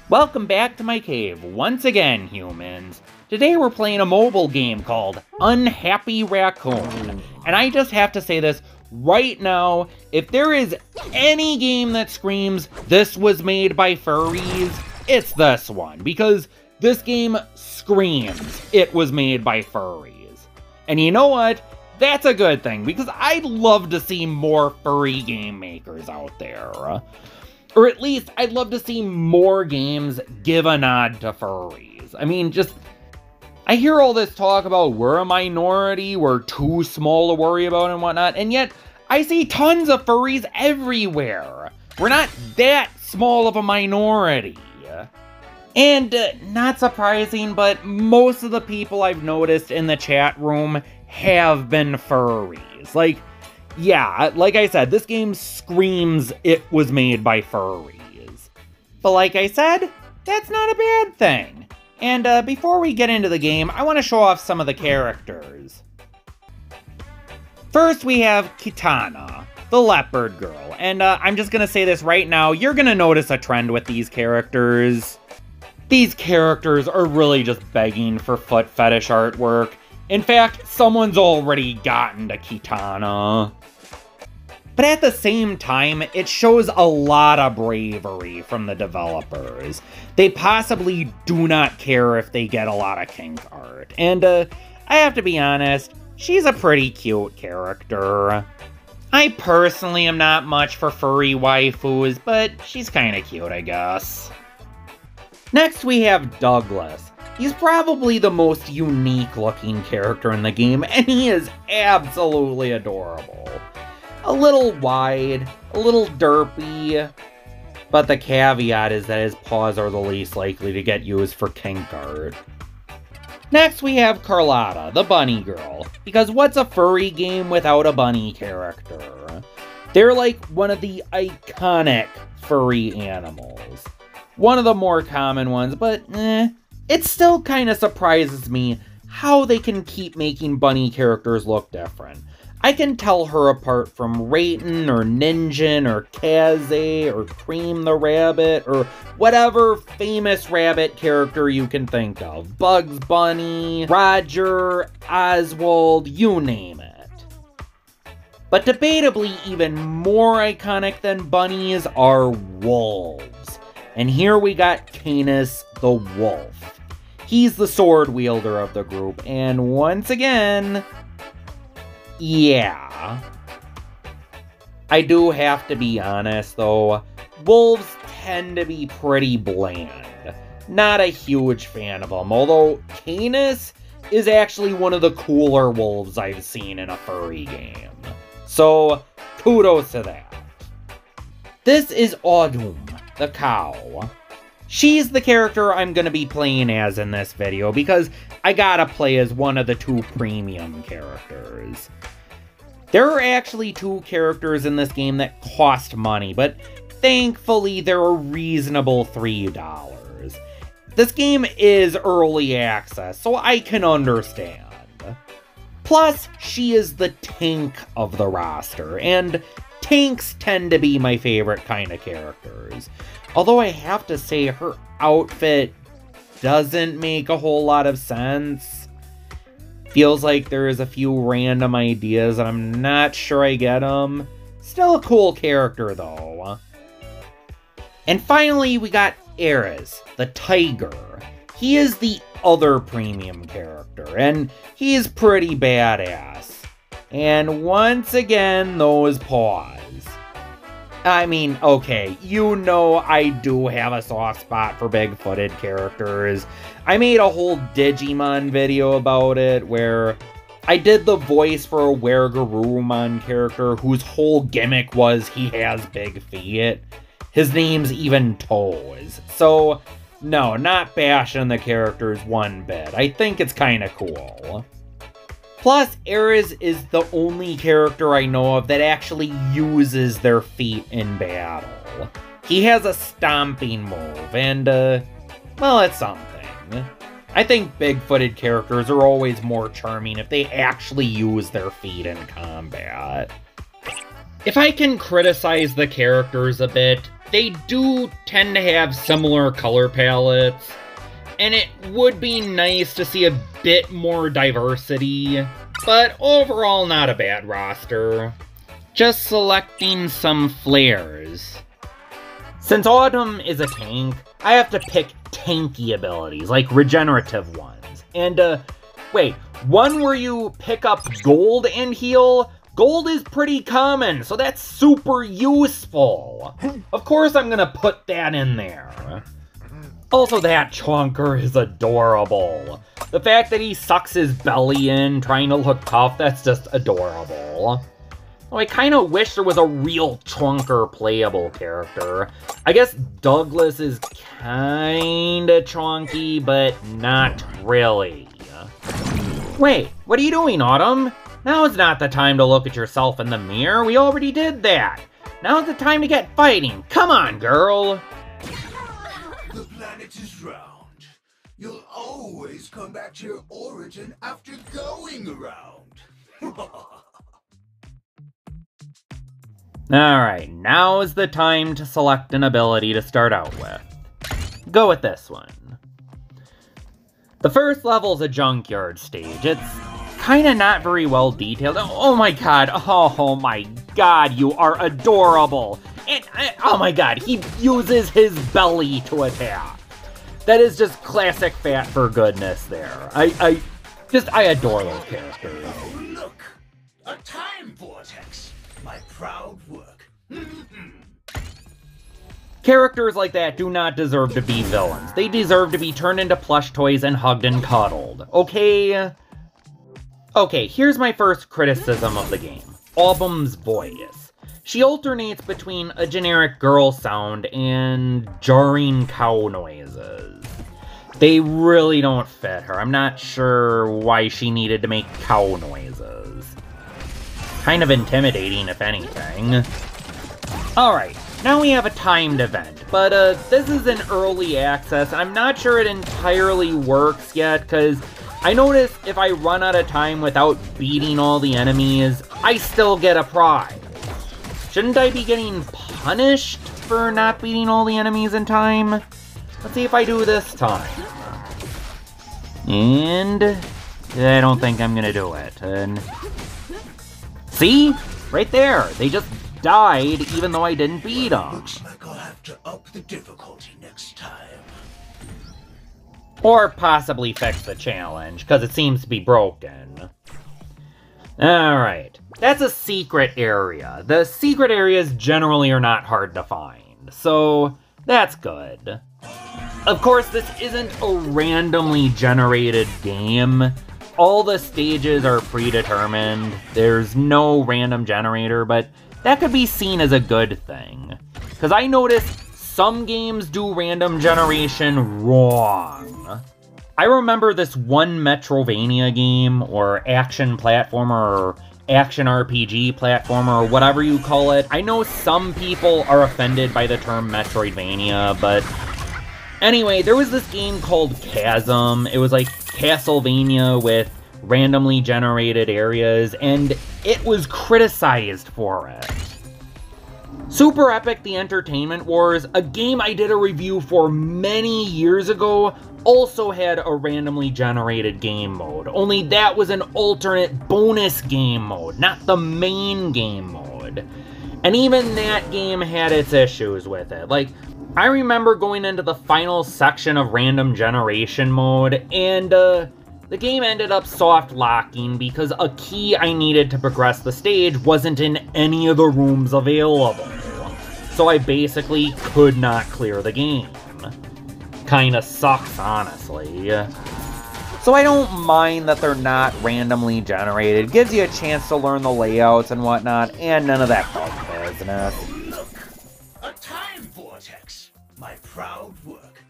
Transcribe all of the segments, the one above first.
Welcome back to my cave once again, humans. Today we're playing a mobile game called Unhappy Raccoon. And I just have to say this right now, if there is any game that screams, this was made by furries, it's this one. Because this game screams, it was made by furries. And you know what? That's a good thing, because I'd love to see more furry game makers out there. Or at least, I'd love to see more games give a nod to furries. I mean, I hear all this talk about we're a minority, we're too small to worry about and whatnot, and yet I see tons of furries everywhere. We're not that small of a minority. And not surprising, but most of the people I've noticed in the chat room have been furries. Yeah, like I said, this game screams it was made by furries. But like I said, that's not a bad thing. And before we get into the game, I want to show off some of the characters. First, we have Kitana, the leopard girl. And I'm just going to say this right now, you're going to notice a trend with these characters. These characters are really just begging for foot fetish artwork. In fact, someone's already gotten to Kitana. But at the same time, it shows a lot of bravery from the developers. They possibly do not care if they get a lot of kink art. And I have to be honest, she's a pretty cute character. I personally am not much for furry waifus, but she's kinda cute, I guess. Next we have Douglas. He's probably the most unique looking character in the game, and he is absolutely adorable. A little wide, a little derpy, but the caveat is that his paws are the least likely to get used for kink art. Next we have Carlotta, the bunny girl, because what's a furry game without a bunny character? They're like one of the iconic furry animals. One of the more common ones, but it still kind of surprises me how they can keep making bunny characters look different. I can tell her apart from Rayton, or Ninjin, or Kaze, or Cream the Rabbit, or whatever famous rabbit character you can think of. Bugs Bunny, Roger, Oswald, you name it. But debatably even more iconic than bunnies are wolves. And here we got Canis the Wolf. He's the sword wielder of the group, and once again, yeah. I do have to be honest though, wolves tend to be pretty bland. Not a huge fan of them, although Canis is actually one of the cooler wolves I've seen in a furry game. So, kudos to that. This is Autumn, the cow. She's the character I'm going to be playing as in this video, because I gotta play as one of the two premium characters. There are actually two characters in this game that cost money, but thankfully they're a reasonable $3. This game is early access, so I can understand. Plus, she is the tank of the roster, and tanks tend to be my favorite kind of characters. Although I have to say, her outfit doesn't make a whole lot of sense. Feels like there is a few random ideas, and I'm not sure I get them. Still a cool character, though. And finally, we got Ares, the tiger. He is the other premium character, and he's pretty badass. And once again, those paws. I mean, okay, you know I do have a soft spot for big-footed characters. I made a whole Digimon video about it, where I did the voice for a Weregarurumon character whose whole gimmick was he has big feet. His name's even Toes. So, no, not bashing the characters one bit. I think it's kinda cool. Plus, Ares is the only character I know of that actually uses their feet in battle. He has a stomping move, and, well, it's something. I think big-footed characters are always more charming if they actually use their feet in combat. If I can criticize the characters a bit, they do tend to have similar color palettes, and it would be nice to see a bit more diversity, but overall not a bad roster. Just selecting some flares. Since Autumn is a tank, I have to pick tanky abilities, like regenerative ones. And, wait, one where you pick up gold and heal? Gold is pretty common, so that's super useful. Of course I'm gonna put that in there. Also, that chonker is adorable. The fact that he sucks his belly in, trying to look tough, that's just adorable. Oh, I kind of wish there was a real chonker playable character. I guess Douglas is kind of chonky, but not really. Wait, what are you doing, Autumn? Now's not the time to look at yourself in the mirror. We already did that. Now's the time to get fighting. Come on, girl. The planet is round. You'll always come back to your origin after going around. Alright, now is the time to select an ability to start out with. Go with this one. The first level's a junkyard stage. It's kinda not very well detailed. Oh my god, you are adorable! And, oh my god, he uses his belly to attack. That is just classic fat for goodness there. I adore those characters. Oh, look! A time vortex! My proud work. Characters like that do not deserve to be villains. They deserve to be turned into plush toys and hugged and cuddled. Okay? Okay, here's my first criticism of the game. Autumn's voice. She alternates between a generic girl sound and jarring cow noises. They really don't fit her. I'm not sure why she needed to make cow noises. Kind of intimidating, if anything. Alright, now we have a timed event, but this is an early access. I'm not sure it entirely works yet, because I notice if I run out of time without beating all the enemies, I still get a prize. Shouldn't I be getting punished for not beating all the enemies in time? Let's see if I do this time. And I don't think I'm gonna do it. And see? Right there. They just died even though I didn't beat them. Looks like I'll have to up the difficulty next time. Or possibly fix the challenge, because it seems to be broken. Alright. That's a secret area. The secret areas generally are not hard to find, so that's good. Of course, this isn't a randomly generated game. All the stages are predetermined. There's no random generator, but that could be seen as a good thing. Because I noticed some games do random generation wrong. I remember this one Metrovania game, or action platformer, or action RPG platformer, or whatever you call it. I know some people are offended by the term Metroidvania, but anyway, there was this game called Chasm. It was like Castlevania with randomly generated areas, and it was criticized for it. Super Epic The Entertainment Wars, a game I did a review for many years ago, also had a randomly generated game mode, only that was an alternate bonus game mode, not the main game mode. And even that game had its issues with it. Like, I remember going into the final section of random generation mode, and the game ended up soft locking because a key I needed to progress the stage wasn't in any of the rooms available. So I basically could not clear the game. Kinda sucks, honestly. So I don't mind that they're not randomly generated. Gives you a chance to learn the layouts and whatnot, and none of that bug business. Look, a time vortex. My proud work.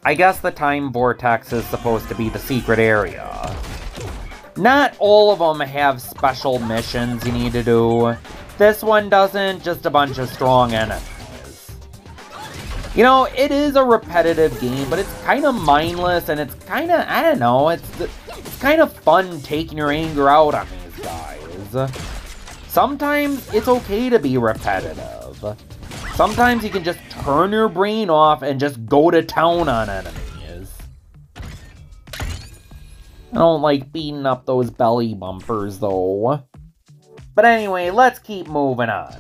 I guess the time vortex is supposed to be the secret area. Not all of them have special missions you need to do. This one doesn't, just a bunch of strong enemies. You know, it is a repetitive game, but it's kind of mindless, and it's kind of, I don't know, it's kind of fun taking your anger out on these guys. Sometimes it's okay to be repetitive. Sometimes you can just turn your brain off and just go to town on enemies. I don't like beating up those belly bumpers though. But anyway, let's keep moving on.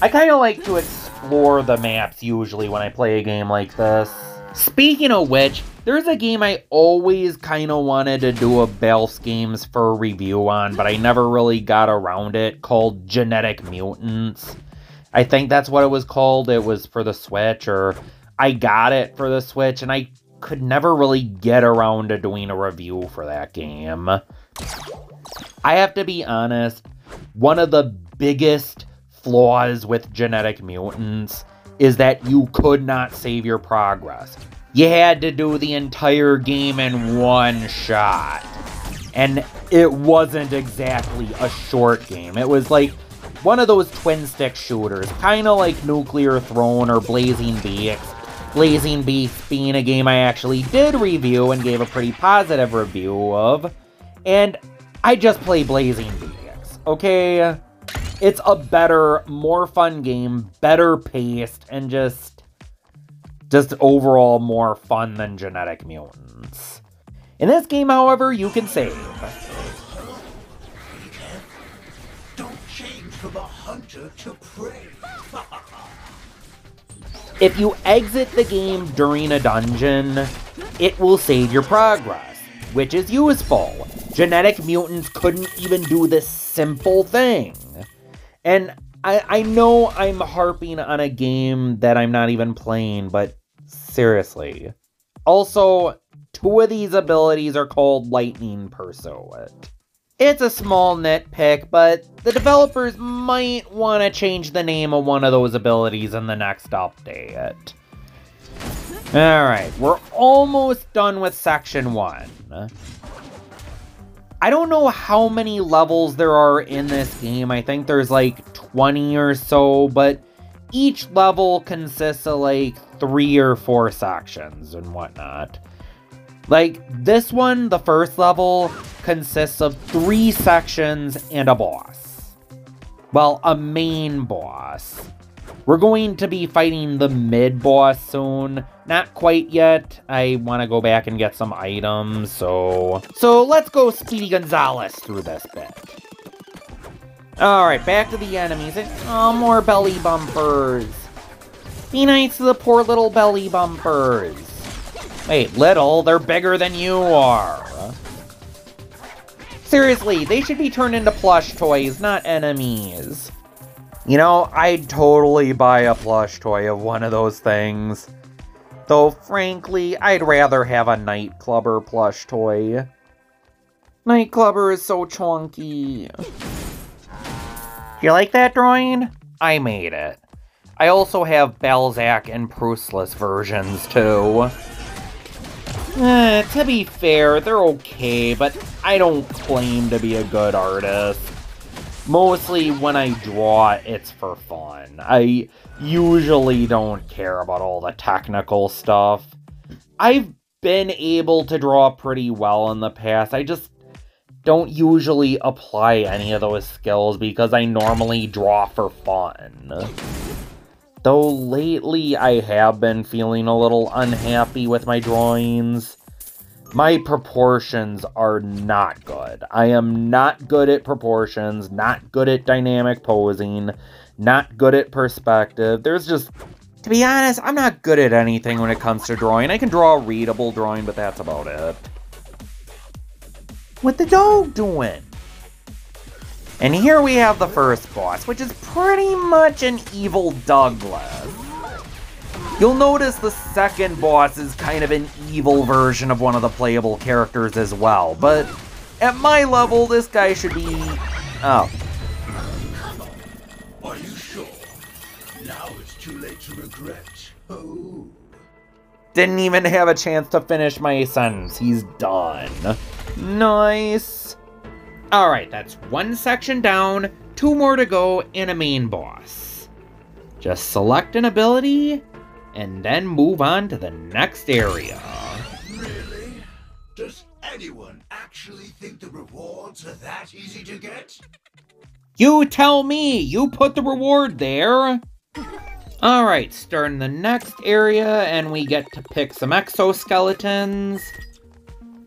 I kind of like to explore the maps usually when I play a game like this. Speaking of which, there's a game I always kind of wanted to do a Baalf's games for a review on, but I never really got around it, called Genetic Mutants. I think that's what it was called. It was for the Switch, or I got it for the Switch, and I could never really get around to doing a review for that game. I have to be honest, one of the biggest flaws with Genetic Mutants is that you could not save your progress. You had to do the entire game in one shot. And it wasn't exactly a short game. It was like one of those twin stick shooters, kind of like Nuclear Throne or Blazing Beaks. Blazing Beaks being a game I actually did review and gave a pretty positive review of. And I just play Blazing Beaks, okay? It's a better, more fun game, better paced, and just overall more fun than Genetic Mutants. In this game, however, you can save. Don't change from a hunter to prey. If you exit the game during a dungeon, it will save your progress, which is useful. Genetic Mutants couldn't even do this simple thing. And I know I'm harping on a game that I'm not even playing, but seriously. Also, 2 of these abilities are called Lightning Pursuit. It's a small nitpick, but the developers might want to change the name of one of those abilities in the next update. Alright, we're almost done with Section 1. I don't know how many levels there are in this game. I think there's like 20 or so, but each level consists of like 3 or 4 sections and whatnot. Like this one, the first level, consists of 3 sections and a boss. Well, a main boss. We're going to be fighting the mid-boss soon. Not quite yet. I want to go back and get some items, so let's go Speedy Gonzales through this bit. Alright, back to the enemies. Oh, more belly bumpers. Be nice to the poor little belly bumpers. Wait, little? They're bigger than you are. Seriously, they should be turned into plush toys, not enemies. You know, I'd totally buy a plush toy of one of those things. Though, frankly, I'd rather have a Nightclubber plush toy. Nightclubber is so chunky. You like that drawing? I made it. I also have Balzac and Proustless versions, too. To be fair, they're okay, but I don't claim to be a good artist. Mostly when I draw, it's for fun. I usually don't care about all the technical stuff. I've been able to draw pretty well in the past. I just don't usually apply any of those skills because I normally draw for fun. Though lately I have been feeling a little unhappy with my drawings. My proportions are not good. I am not good at proportions, not good at dynamic posing, not good at perspective. There's just, to be honest, I'm not good at anything when it comes to drawing. I can draw a readable drawing, but that's about it. What the dog doing? And here we have the first boss, which is pretty much an evil Douglas. You'll notice the second boss is kind of an evil version of one of the playable characters as well, but at my level, this guy should be... oh. Are you sure? Now it's too late to regret. Oh. Didn't even have a chance to finish my sentence. He's done. Nice. Alright, that's 1 section down, 2 more to go, and a main boss. Just select an ability, and then move on to the next area. Really? Does anyone actually think the rewards are that easy to get? You tell me! You put the reward there! Alright, starting the next area, and we get to pick some exoskeletons.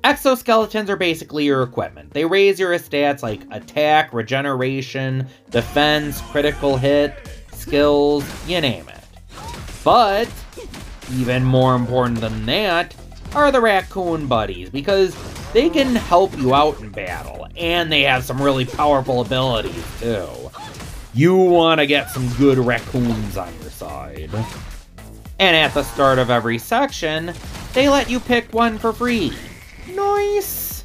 Exoskeletons are basically your equipment. They raise your stats like attack, regeneration, defense, critical hit, skills, you name it. But, even more important than that, are the raccoon buddies, because they can help you out in battle, and they have some really powerful abilities too. You want to get some good raccoons on your side. And at the start of every section, they let you pick one for free. Nice!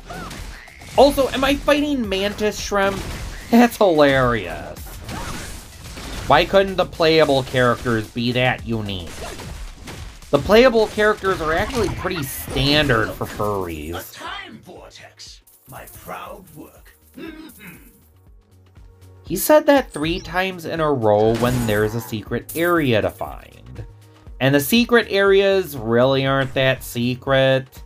Also, am I fighting mantis shrimp? That's hilarious. Why couldn't the playable characters be that unique? The playable characters are actually pretty standard for furries. A time vortex, my proud work. He said that 3 times in a row when there's a secret area to find. And the secret areas really aren't that secret.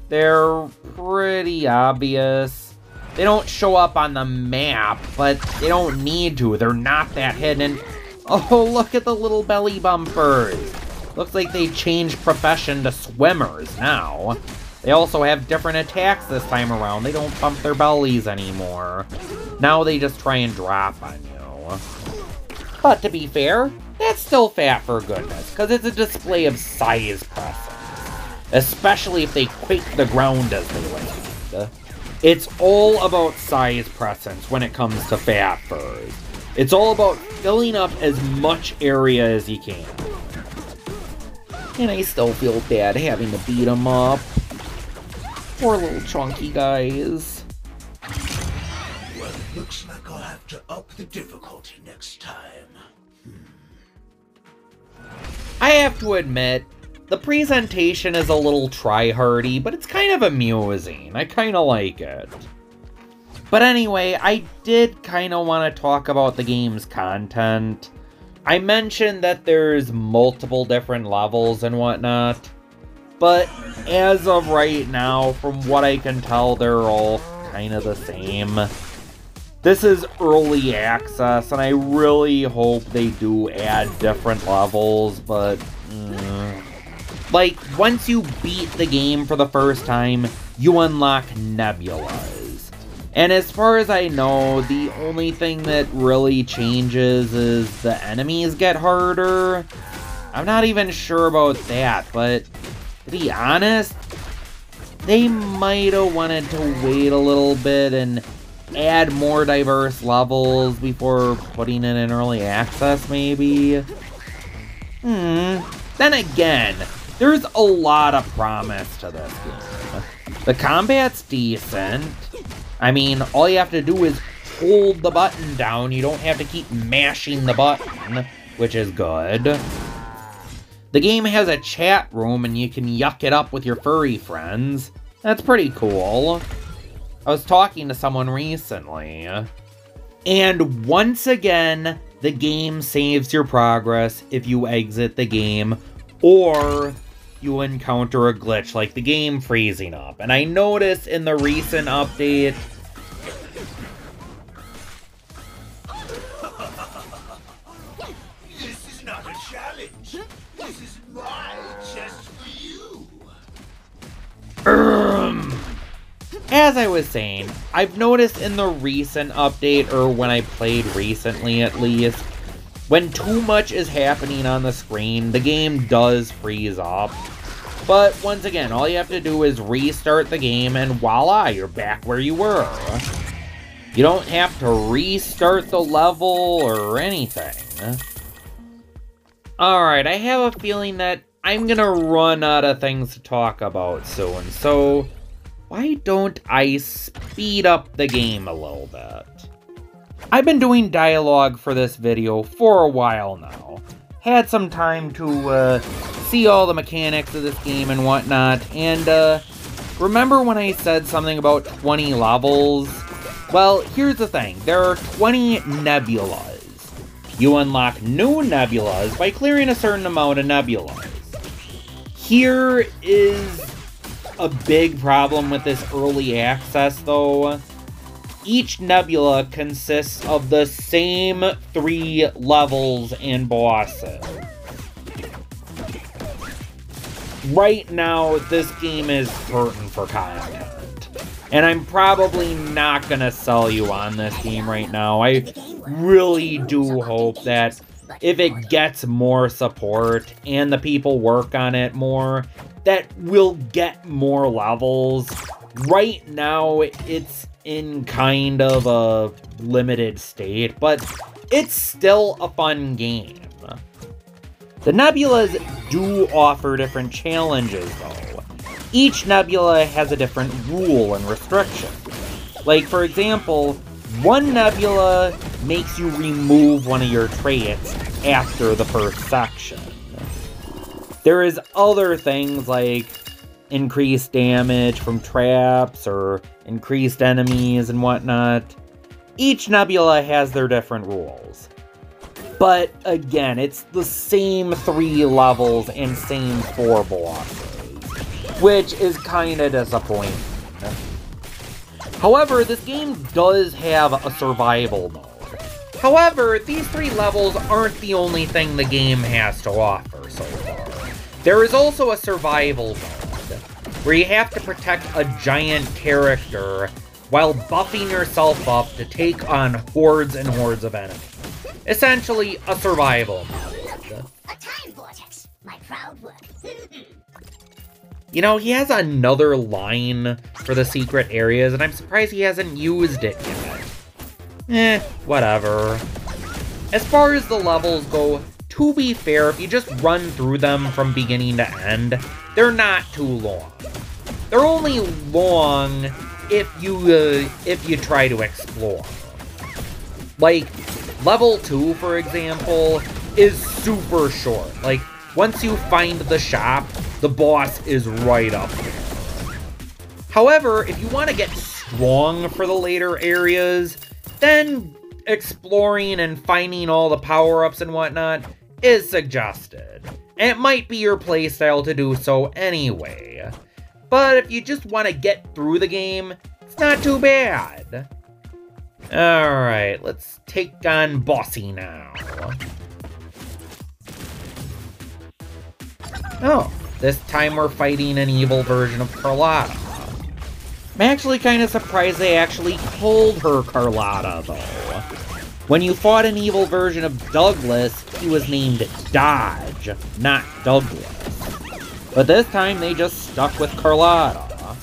They're pretty obvious. They don't show up on the map, but they don't need to. They're not that hidden. Oh, look at the little belly bumpers. Looks like they changed profession to swimmers now. They also have different attacks this time around. They don't bump their bellies anymore. Now they just try and drop on you. But to be fair, that's still fat for goodness, because it's a display of size presence. Especially if they quake the ground as they land. It's all about size presence when it comes to fat furs. It's all about filling up as much area as you can. And I still feel bad having to beat them up. Poor little chunky guys. Well, it looks like I'll have to up the difficulty next time. I have to admit, the presentation is a little try-hardy, but it's kind of amusing. I kind of like it. But anyway, I did kind of want to talk about the game's content. I mentioned that there's multiple different levels and whatnot, but as of right now, from what I can tell, they're all kind of the same. This is early access, and I really hope they do add different levels, but like, once you beat the game for the first time, you unlock nebulas. And as far as I know, the only thing that really changes is the enemies get harder. I'm not even sure about that, but to be honest, they might have wanted to wait a little bit and add more diverse levels before putting it in early access, maybe. Then again, there's a lot of promise to this game. The combat's decent. I mean, all you have to do is hold the button down. You don't have to keep mashing the button, which is good. The game has a chat room and you can yuck it up with your furry friends. That's pretty cool. I was talking to someone recently. And once again, the game saves your progress if you exit the game or you encounter a glitch like the game freezing up. And I noticed in the recent update, This is not a challenge. This is my chest for you. As I was saying, I've noticed in the recent update, or when I played recently at least, when too much is happening on the screen, the game does freeze up. But once again, all you have to do is restart the game and voila, you're back where you were. You don't have to restart the level or anything. Alright, I have a feeling that I'm gonna run out of things to talk about soon, so why don't I speed up the game a little bit? I've been doing dialogue for this video for a while now. Had some time to see all the mechanics of this game and whatnot, and remember when I said something about 20 levels? Well, here's the thing, there are 20 nebulas. You unlock new nebulas by clearing a certain amount of nebulas. Here is a big problem with this early access though. each nebula consists of the same 3 levels and bosses. Right now, this game is hurting for content. And I'm probably not gonna sell you on this game right now. I really do hope that if it gets more support and the people work on it more, that we'll get more levels. Right now, it's in kind of a limited state, but it's still a fun game. The nebulas do offer different challenges, though. Each nebula has a different rule and restriction. Like, for example, one nebula makes you remove one of your traits after the first section. There is other things like increased damage from traps or increased enemies and whatnot. Each nebula has their different rules. But again, it's the same 3 levels and same 4 bosses, which is kinda disappointing. However, this game does have a survival mode. However, these 3 levels aren't the only thing the game has to offer so far. There is also a survival mode, where you have to protect a giant character while buffing yourself up to take on hordes and hordes of enemies. Essentially, a survival mode. A time vortex, my proud work. You know, he has another line for the secret areas, and I'm surprised he hasn't used it yet. Whatever. As far as the levels go, to be fair, if you just run through them from beginning to end, they're not too long. They're only long if you try to explore. Like, level 2, for example, is super short. Like, once you find the shop, the boss is right up there. However, if you want to get strong for the later areas, then exploring and finding all the power-ups and whatnot is suggested. And it might be your playstyle to do so anyway. But if you just want to get through the game, it's not too bad. Alright, let's take on Bossy now. Oh, this time we're fighting an evil version of Carlotta. I'm actually kind of surprised they actually called her Carlotta, though. When you fought an evil version of Douglas, he was named Dodge, not Douglas. But this time they just stuck with Carlotta.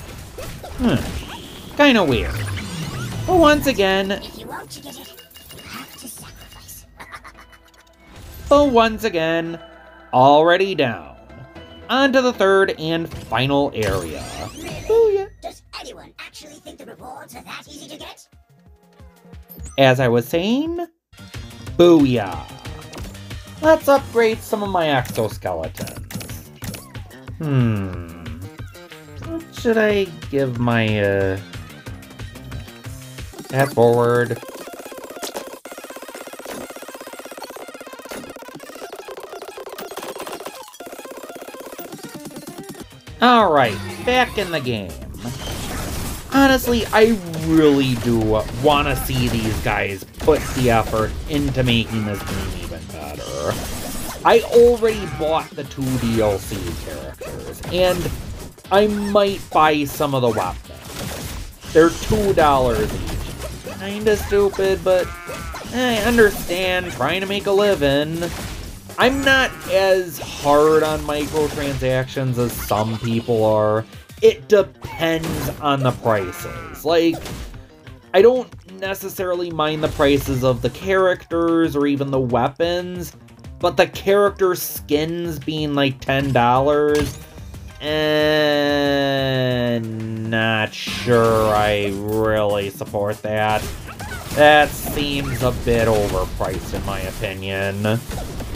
Kinda weird. But once again... If you want to get it, you have to sacrifice. But once again, already down. On to the 3rd and final area. Booyah. Does anyone actually think the rewards are that easy to get? As I was saying, booyah. Let's upgrade some of my exoskeletons. What should I give my, Fast forward. Alright, back in the game. Honestly, I really do want to see these guys put the effort into making this game even better. I already bought the 2 DLC characters, and I might buy some of the weapons. They're $2 each. Kinda stupid, but I understand trying to make a living. I'm not as hard on microtransactions as some people are. It depends on the prices. Like, I don't necessarily mind the prices of the characters or even the weapons, but the character skins being like $10, not sure I really support that. That seems a bit overpriced in my opinion.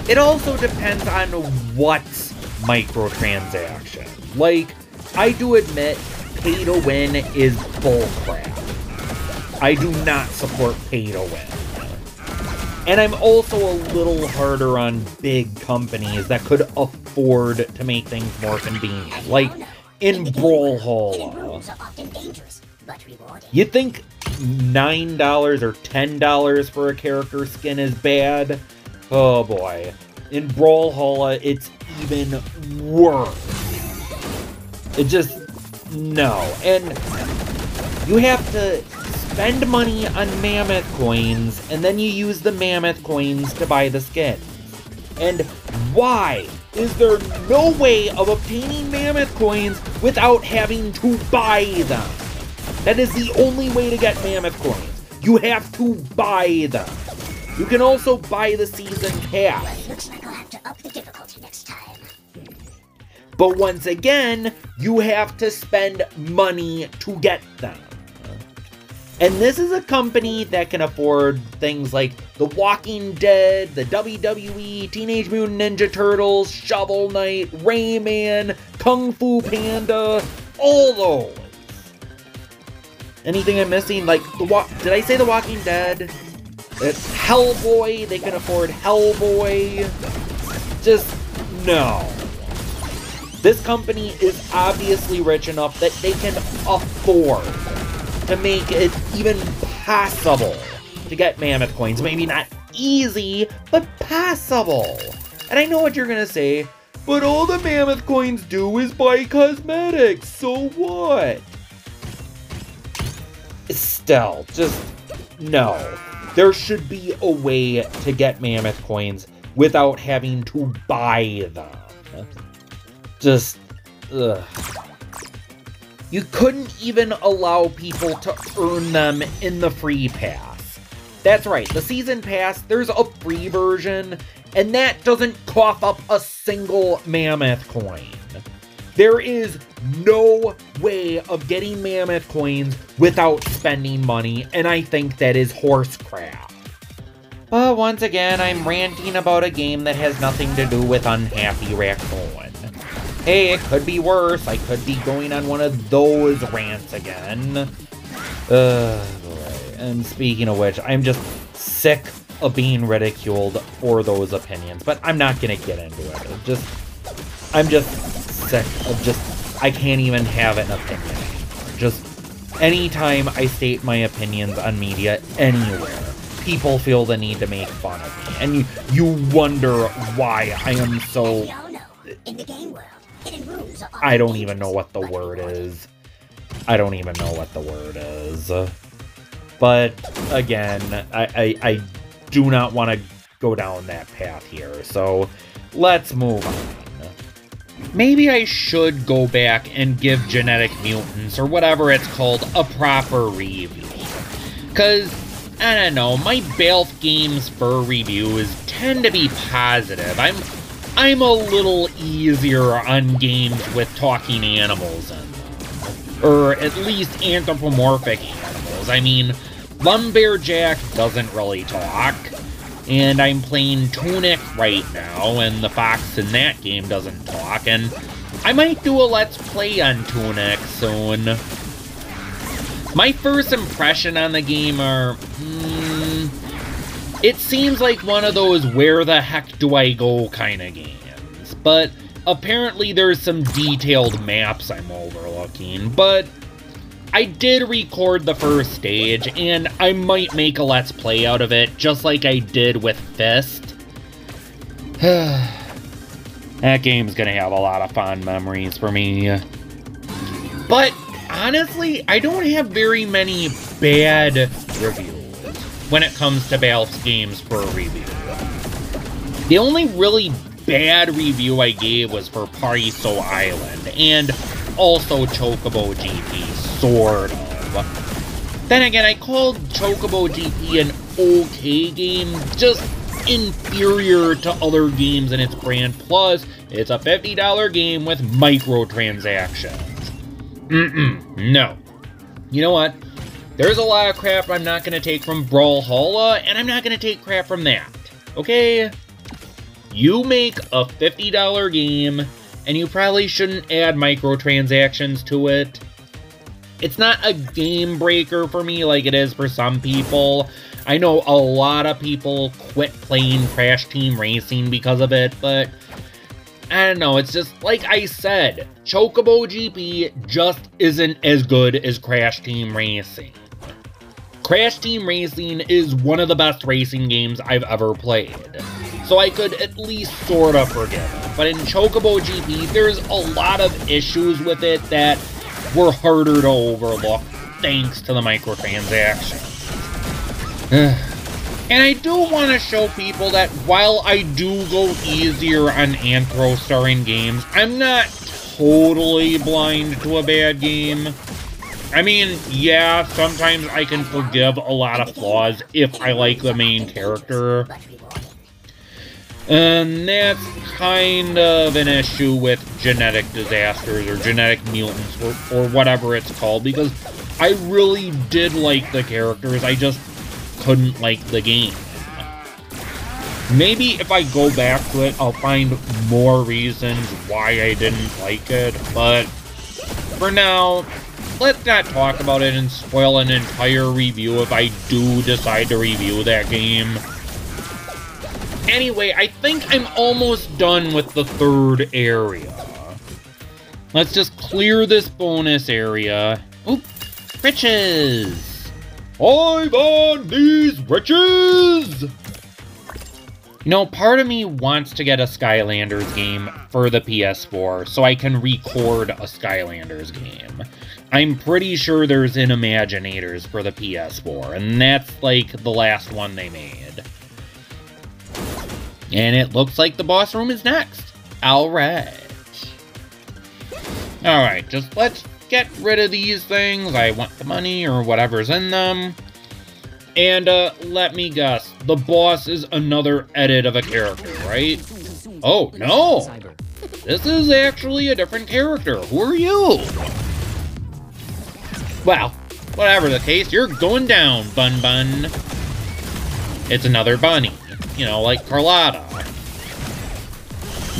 It also depends on what microtransaction. Like, I do admit, pay to win is bullcrap. I do not support pay to win. And I'm also a little harder on big companies that could afford to make things more convenient. Like, in Brawlhalla. You'd think $9 or $10 for a character skin is bad, oh boy. In Brawlhalla, it's even worse. It just, no. And you have to spend money on mammoth coins, and then you use the mammoth coins to buy the skins. And why is there no way of obtaining mammoth coins without having to buy them? That is the only way to get mammoth coins. You have to buy them. You can also buy the season pass. Looks like I'll have to up the difficulty next time. But once again, you have to spend money to get them. And this is a company that can afford things like The Walking Dead, the WWE, Teenage Mutant Ninja Turtles, Shovel Knight, Rayman, Kung Fu Panda, all those. Anything I'm missing? Like, did I say The Walking Dead? Hellboy, they can afford Hellboy. Just, no. This company is obviously rich enough that they can afford to make it even possible to get mammoth coins. Maybe not easy, but possible. And I know what you're gonna say, but all the mammoth coins do is buy cosmetics, so what? Still, just, no. There should be a way to get mammoth coins without having to buy them. Just, ugh. You couldn't even allow people to earn them in the free pass. That's right, the season pass, there's a free version, and that doesn't cough up a single mammoth coin. There is no way of getting mammoth coins without spending money, and I think that is horse crap. But once again, I'm ranting about a game that has nothing to do with Unhappy Raccoon. Hey, it could be worse. I could be going on one of those rants again. Boy. And speaking of which, I'm just sick of being ridiculed for those opinions, but I'm not gonna get into it. I'm just sick of I can't even have an opinion anymore. Just anytime I state my opinions on media anywhere, people feel the need to make fun of me, and you wonder why I am so. We all know, in the game world, hidden rooms are I don't even know what the word is. I don't even know what the word is. But again, I do not want to go down that path here, so let's move on. Maybe I should go back and give Genetic Mutants, or whatever it's called, a proper review. Because, I don't know, my Baalf Games fur reviews tend to be positive. I'm a little easier on games with talking animals in them. Or at least anthropomorphic animals. I mean, Lumberjack doesn't really talk. And I'm playing Tunic right now, and the fox in that game doesn't talk, and I might do a Let's Play on Tunic soon. My first impression on the game are, it seems like one of those where the heck do I go kind of games, but apparently there's some detailed maps I'm overlooking, but I did record the first stage, and I might make a Let's Play out of it, just like I did with Fist. That game's gonna have a lot of fond memories for me. But, honestly, I don't have very many bad reviews when it comes to Baalf's games for a review. The only really bad review I gave was for Pariso Island, and also Chocobo GP, sort of. Then again, I called Chocobo GP an okay game, just inferior to other games in its brand, plus it's a $50 game with microtransactions. No. You know what? There's a lot of crap I'm not gonna take from Brawlhalla, and I'm not gonna take crap from that, okay? You make a $50 game, and you probably shouldn't add microtransactions to it. It's not a game breaker for me like it is for some people. I know a lot of people quit playing Crash Team Racing because of it, but I don't know, it's just, like I said, Chocobo GP just isn't as good as Crash Team Racing. Crash Team Racing is one of the best racing games I've ever played, so I could at least sorta forgive it. But in Chocobo GP, there's a lot of issues with it that were harder to overlook thanks to the microtransactions. And I do want to show people that while I do go easier on Anthro starring games, I'm not totally blind to a bad game. I mean, yeah, sometimes I can forgive a lot of flaws if I like the main character. And that's kind of an issue with genetic disasters or genetic mutants or whatever it's called, because I really did like the characters, I just couldn't like the game. Maybe if I go back to it, I'll find more reasons why I didn't like it, but for now, let's not talk about it and spoil an entire review if I do decide to review that game. Anyway, I think I'm almost done with the third area. Let's just clear this bonus area. Oop, riches! I want these riches! You know, part of me wants to get a Skylanders game for the PS4 so I can record a Skylanders game. I'm pretty sure there's an Imaginators for the PS4, and that's like the last one they made. And it looks like the boss room is next. Alright. Alright, just let's get rid of these things. I want the money or whatever's in them. And let me guess, the boss is another edit of a character, right? Oh, no! This is actually a different character. Who are you? Well, whatever the case, you're going down, Bun Bun. It's another bunny. You know, like Carlotta.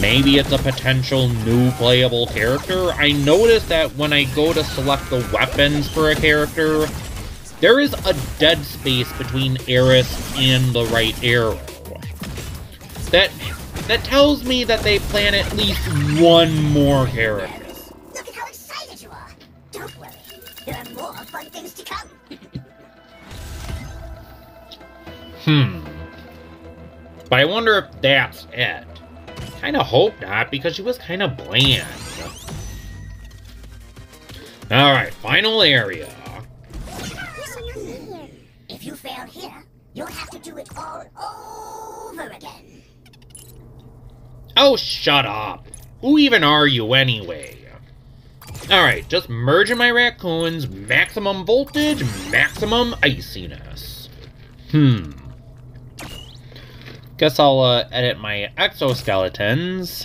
Maybe it's a potential new playable character. I noticed that when I go to select the weapons for a character, there is a dead space between Eris and the right arrow. That tells me that they plan at least one more character. Look at how excited you are. Don't worry. There are more fun things to come. But I wonder if that's it. Kinda hope not, because she was kinda bland. Alright, final area. If you fail here, you'll have to do it all over again. Oh, shut up. Who even are you anyway? Alright, just merging my raccoons, maximum voltage, maximum iciness. Guess I'll edit my exoskeletons,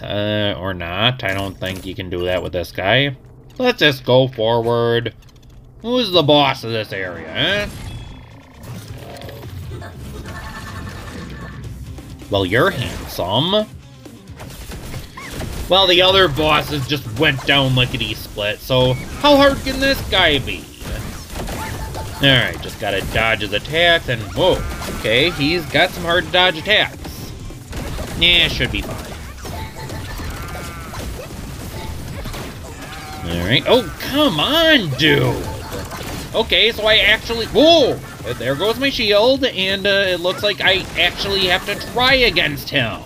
or not. I don't think you can do that with this guy. Let's just go forward. Who's the boss of this area, eh? Well, you're handsome. Well, the other bosses just went down lickety-split, so how hard can this guy be? Alright, just gotta dodge his attacks, and whoa, okay, he's got some hard to dodge attacks. Yeah, should be fine. Alright, oh, come on, dude! Okay, so I actually, whoa! There goes my shield, and it looks like I actually have to try against him.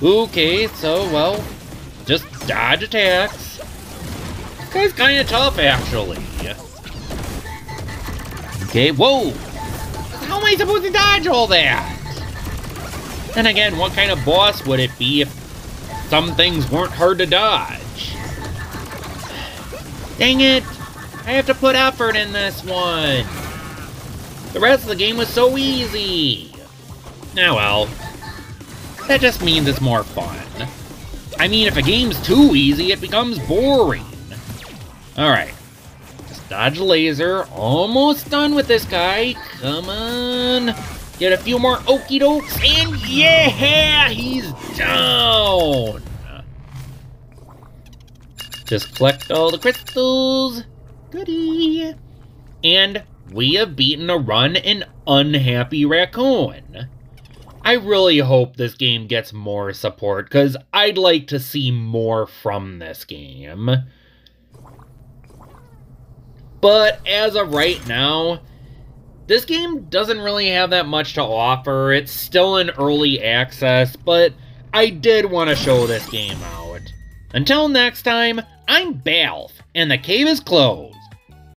Okay, so, well, just dodge attacks. This guy's kind of tough, actually. Okay, whoa! How am I supposed to dodge all that? Then again, what kind of boss would it be if some things weren't hard to dodge? Dang it! I have to put effort in this one. The rest of the game was so easy. Oh well. That just means it's more fun. I mean, if a game's too easy, it becomes boring. Alright. Just dodge the laser. Almost done with this guy. Come on. Get a few more okie dokes, and yeah! He's down! Just collect all the crystals. Goodie. And we have beaten a run in Unhappy Raccoon. I really hope this game gets more support, because I'd like to see more from this game. But as of right now, This game doesn't really have that much to offer. It's still in early access, but I did want to show this game out. Until next time, I'm Baalf, and the cave is closed.